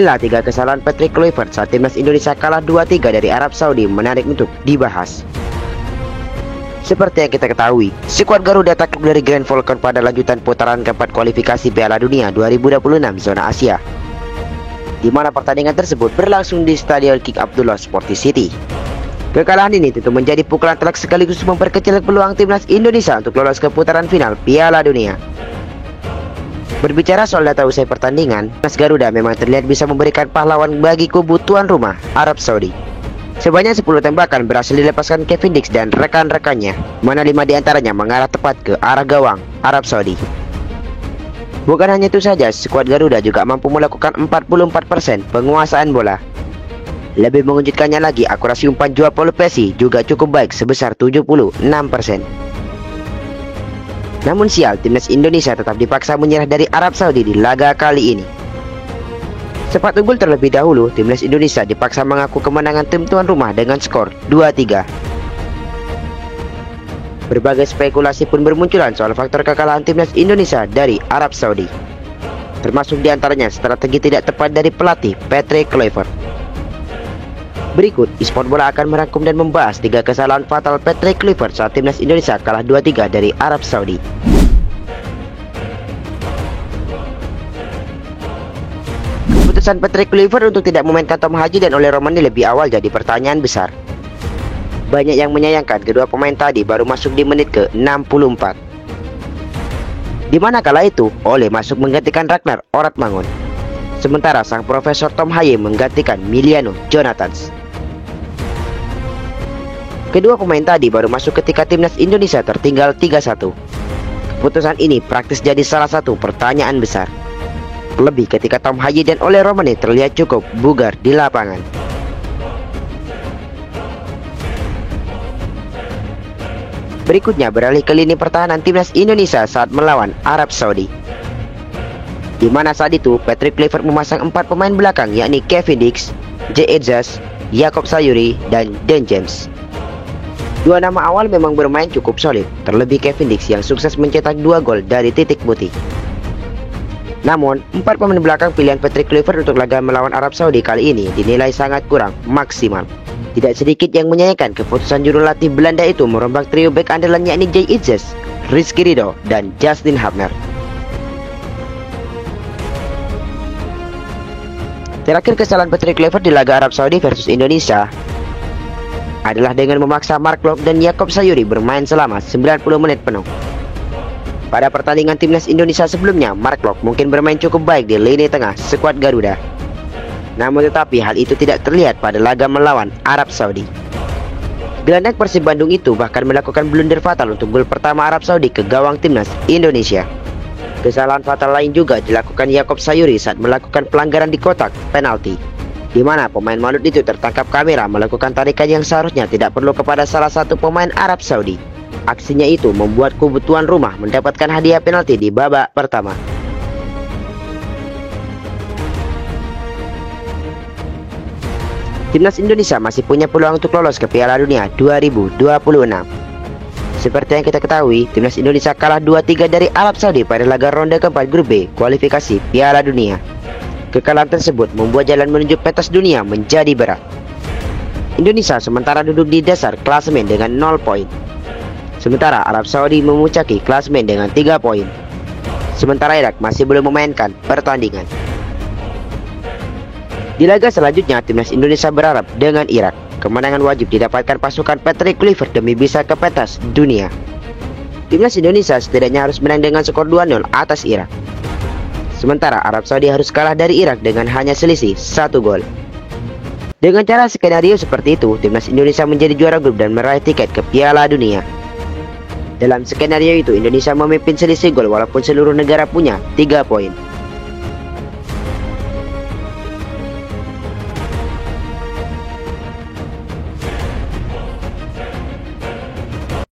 Inilah 3 kesalahan Patrick Kluivert saat timnas Indonesia kalah 2-3 dari Arab Saudi, menarik untuk dibahas. Seperti yang kita ketahui, skuad Garuda takluk dari Grand Falcon pada lanjutan putaran keempat kualifikasi Piala Dunia 2026 zona Asia, di mana pertandingan tersebut berlangsung di Stadion King Abdullah Sporty City. Kekalahan ini tentu menjadi pukulan telak sekaligus memperkecil peluang timnas Indonesia untuk lolos ke putaran final Piala Dunia. Berbicara soal data usai pertandingan, timnas Garuda memang terlihat bisa memberikan pahlawan bagi kubu tuan rumah Arab Saudi. Sebanyak 10 tembakan berhasil dilepaskan Kevin Dix dan rekan-rekannya, mana 5 diantaranya mengarah tepat ke arah gawang Arab Saudi. Bukan hanya itu saja, skuad Garuda juga mampu melakukan 44% penguasaan bola. Lebih mengejutkannya lagi, akurasi umpan Joao Paulo Pessi juga cukup baik sebesar 76%. Namun sial, timnas Indonesia tetap dipaksa menyerah dari Arab Saudi di laga kali ini. Sempat unggul terlebih dahulu, timnas Indonesia dipaksa mengaku kemenangan tim tuan rumah dengan skor 2-3. Berbagai spekulasi pun bermunculan soal faktor kekalahan timnas Indonesia dari Arab Saudi, termasuk diantaranya strategi tidak tepat dari pelatih Patrick Kluivert. Berikut, eSport Bola akan merangkum dan membahas 3 kesalahan fatal Patrick Kluivert saat timnas Indonesia kalah 2-3 dari Arab Saudi. Keputusan Patrick Kluivert untuk tidak memainkan Tom Haji dan Ole Romani lebih awal jadi pertanyaan besar. Banyak yang menyayangkan kedua pemain tadi baru masuk di menit ke-64. Di mana kala itu, Ole masuk menggantikan Ragnar Oratmangun, sementara sang Profesor Tom Haye menggantikan Miliano Jonathans. Kedua pemain tadi baru masuk ketika timnas Indonesia tertinggal 3-1. Keputusan ini praktis jadi salah satu pertanyaan besar, terlebih ketika Tom Haye dan Ole Romani terlihat cukup bugar di lapangan. Berikutnya beralih ke lini pertahanan timnas Indonesia saat melawan Arab Saudi, di mana saat itu Patrick Kluivert memasang 4 pemain belakang, yakni Kevin Dix, J. Edzas, Jacob Sayuri, dan Dan James. 2 nama awal memang bermain cukup solid, terlebih Kevin Dix yang sukses mencetak 2 gol dari titik putih. Namun, 4 pemain belakang pilihan Patrick Kluivert untuk laga melawan Arab Saudi kali ini dinilai sangat kurang maksimal. Tidak sedikit yang menyayangkan keputusan juru latih Belanda itu merombak trio bek andalan, yakni J. Edzas, Rizky Ridho, dan Justin Hubner. Terakhir kesalahan Patrick Kluivert di laga Arab Saudi versus Indonesia adalah dengan memaksa Mark Locke dan Jacob Sayuri bermain selama 90 menit penuh. Pada pertandingan timnas Indonesia sebelumnya, Mark Locke mungkin bermain cukup baik di lini tengah skuad Garuda. Namun tetapi hal itu tidak terlihat pada laga melawan Arab Saudi. Gelandang Persib Bandung itu bahkan melakukan blunder fatal untuk gol pertama Arab Saudi ke gawang timnas Indonesia. Kesalahan fatal lain juga dilakukan Jacob Sayuri saat melakukan pelanggaran di kotak penalti, di mana pemain Malut itu tertangkap kamera melakukan tarikan yang seharusnya tidak perlu kepada salah satu pemain Arab Saudi. Aksinya itu membuat kubu tuan rumah mendapatkan hadiah penalti di babak pertama. Timnas Indonesia masih punya peluang untuk lolos ke Piala Dunia 2026. Seperti yang kita ketahui, timnas Indonesia kalah 2-3 dari Arab Saudi pada laga ronde keempat grup B kualifikasi Piala Dunia. Kekalahan tersebut membuat jalan menuju pentas dunia menjadi berat. Indonesia sementara duduk di dasar klasemen dengan 0 poin. Sementara Arab Saudi memuncaki klasemen dengan 3 poin. Sementara Irak masih belum memainkan pertandingan. Di laga selanjutnya, timnas Indonesia berharap dengan Irak. Kemenangan wajib didapatkan pasukan Patrick Kluivert demi bisa ke pentas dunia. Timnas Indonesia setidaknya harus menang dengan skor 2-0 atas Irak. Sementara Arab Saudi harus kalah dari Irak dengan hanya selisih 1 gol. Dengan cara skenario seperti itu, timnas Indonesia menjadi juara grup dan meraih tiket ke Piala Dunia. Dalam skenario itu, Indonesia memimpin selisih gol walaupun seluruh negara punya 3 poin.